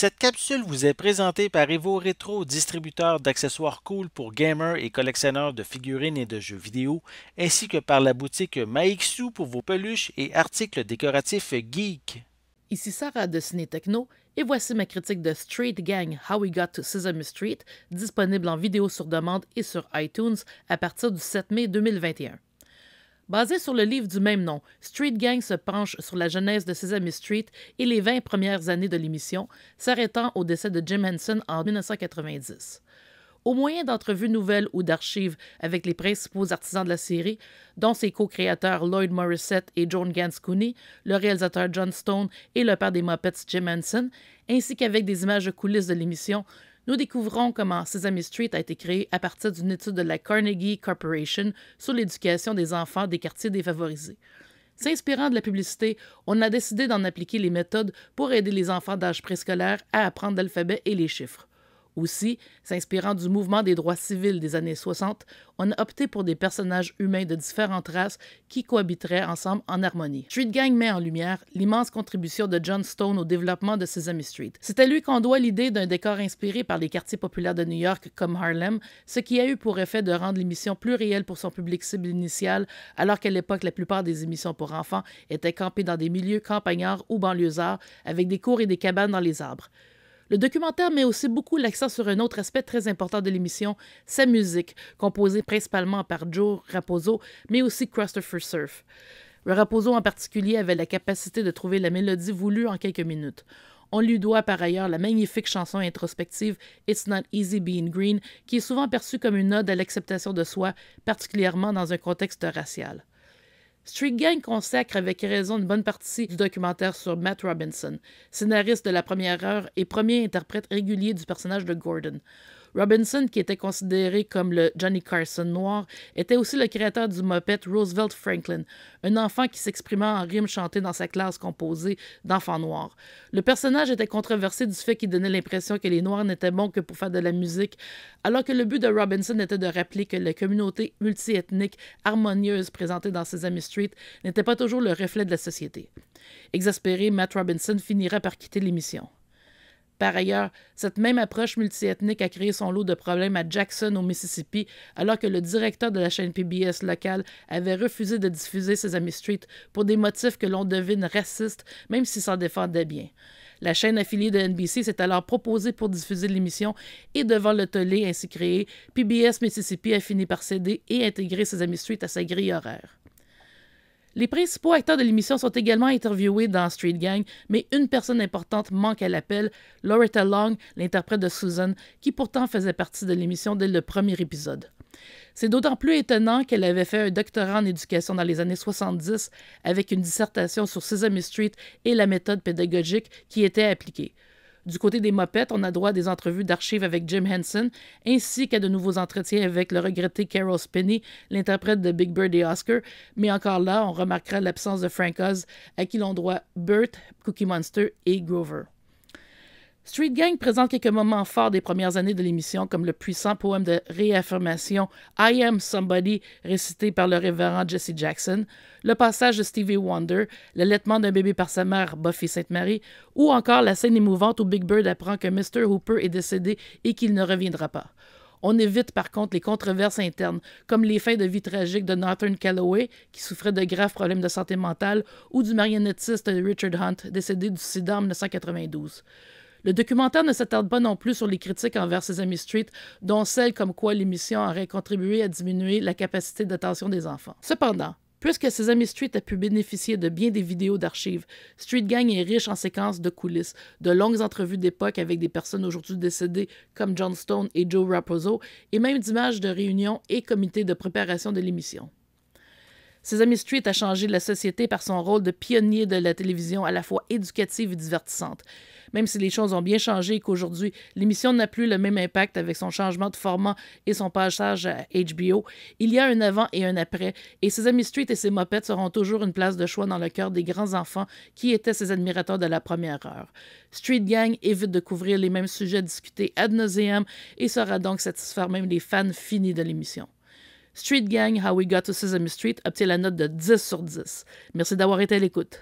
Cette capsule vous est présentée par Evo Retro, distributeur d'accessoires cool pour gamers et collectionneurs de figurines et de jeux vidéo, ainsi que par la boutique Maixu pour vos peluches et articles décoratifs geek. Ici Sarah de Ciné Techno et voici ma critique de Street Gang How We Got to Sesame Street, disponible en vidéo sur demande et sur iTunes à partir du 7 mai 2021. Basé sur le livre du même nom, Street Gang se penche sur la genèse de Sesame Street et les 20 premières années de l'émission, s'arrêtant au décès de Jim Henson en 1990. Au moyen d'entrevues nouvelles ou d'archives avec les principaux artisans de la série, dont ses co-créateurs Lloyd Morissette et Joan Gans-Cooney, le réalisateur John Stone et le père des Muppets Jim Henson, ainsi qu'avec des images de coulisses de l'émission, nous découvrons comment Sesame Street a été créé à partir d'une étude de la Carnegie Corporation sur l'éducation des enfants des quartiers défavorisés. S'inspirant de la publicité, on a décidé d'en appliquer les méthodes pour aider les enfants d'âge préscolaire à apprendre l'alphabet et les chiffres. Aussi, s'inspirant du mouvement des droits civils des années 60, on a opté pour des personnages humains de différentes races qui cohabiteraient ensemble en harmonie. Street Gang met en lumière l'immense contribution de John Stone au développement de Sesame Street. C'est à lui qu'on doit l'idée d'un décor inspiré par les quartiers populaires de New York comme Harlem, ce qui a eu pour effet de rendre l'émission plus réelle pour son public cible initial, alors qu'à l'époque, la plupart des émissions pour enfants étaient campées dans des milieux campagnards ou banlieusards, avec des cours et des cabanes dans les arbres. Le documentaire met aussi beaucoup l'accent sur un autre aspect très important de l'émission, sa musique, composée principalement par Joe Raposo, mais aussi Christopher Surf. Raposo en particulier avait la capacité de trouver la mélodie voulue en quelques minutes. On lui doit par ailleurs la magnifique chanson introspective It's Not Easy Being Green, qui est souvent perçue comme une ode à l'acceptation de soi, particulièrement dans un contexte racial. Street Gang consacre avec raison une bonne partie du documentaire sur Matt Robinson, scénariste de la première heure et premier interprète régulier du personnage de Gordon. Robinson, qui était considéré comme le Johnny Carson noir, était aussi le créateur du Muppet Roosevelt Franklin, un enfant qui s'exprimait en rime chantée dans sa classe composée d'enfants noirs. Le personnage était controversé du fait qu'il donnait l'impression que les Noirs n'étaient bons que pour faire de la musique, alors que le but de Robinson était de rappeler que la communauté multiethnique harmonieuse présentée dans Sesame Street n'était pas toujours le reflet de la société. Exaspéré, Matt Robinson finira par quitter l'émission. Par ailleurs, cette même approche multiethnique a créé son lot de problèmes à Jackson, au Mississippi, alors que le directeur de la chaîne PBS locale avait refusé de diffuser Sesame Street pour des motifs que l'on devine racistes, même s'il s'en défendait bien. La chaîne affiliée de NBC s'est alors proposée pour diffuser l'émission et devant le tollé ainsi créé, PBS Mississippi a fini par céder et intégrer Sesame Street à sa grille horaire. Les principaux acteurs de l'émission sont également interviewés dans Street Gang, mais une personne importante manque à l'appel, Loretta Long, l'interprète de Susan, qui pourtant faisait partie de l'émission dès le premier épisode. C'est d'autant plus étonnant qu'elle avait fait un doctorat en éducation dans les années 70 avec une dissertation sur Sesame Street et la méthode pédagogique qui était appliquée. Du côté des Muppets, on a droit à des entrevues d'archives avec Jim Henson, ainsi qu'à de nouveaux entretiens avec le regretté Carol Spinney, l'interprète de Big Bird et Oscar, mais encore là, on remarquera l'absence de Frank Oz, à qui l'on doit Bert, Cookie Monster et Grover. Street Gang présente quelques moments forts des premières années de l'émission, comme le puissant poème de réaffirmation I Am Somebody, récité par le révérend Jesse Jackson, le passage de Stevie Wonder, l'allaitement d'un bébé par sa mère, Buffy Sainte-Marie, ou encore la scène émouvante où Big Bird apprend que Mr. Hooper est décédé et qu'il ne reviendra pas. On évite par contre les controverses internes, comme les fins de vie tragiques de Northern Calloway, qui souffrait de graves problèmes de santé mentale, ou du marionnettiste Richard Hunt, décédé du sida en 1992. Le documentaire ne s'attarde pas non plus sur les critiques envers Sesame Street, dont celles comme quoi l'émission aurait contribué à diminuer la capacité d'attention des enfants. Cependant, puisque Sesame Street a pu bénéficier de bien des vidéos d'archives, Street Gang est riche en séquences de coulisses, de longues entrevues d'époque avec des personnes aujourd'hui décédées comme John Stone et Joe Raposo, et même d'images de réunions et comités de préparation de l'émission. Sesame Street a changé la société par son rôle de pionnier de la télévision à la fois éducative et divertissante. Même si les choses ont bien changé et qu'aujourd'hui, l'émission n'a plus le même impact avec son changement de format et son passage à HBO, il y a un avant et un après, et Sesame Street et ses Muppets seront toujours une place de choix dans le cœur des grands enfants qui étaient ses admirateurs de la première heure. Street Gang évite de couvrir les mêmes sujets discutés ad nauseam et saura donc satisfaire même les fans finis de l'émission. Street Gang How We Got to Sesame Street obtient la note de 10 sur 10. Merci d'avoir été à l'écoute.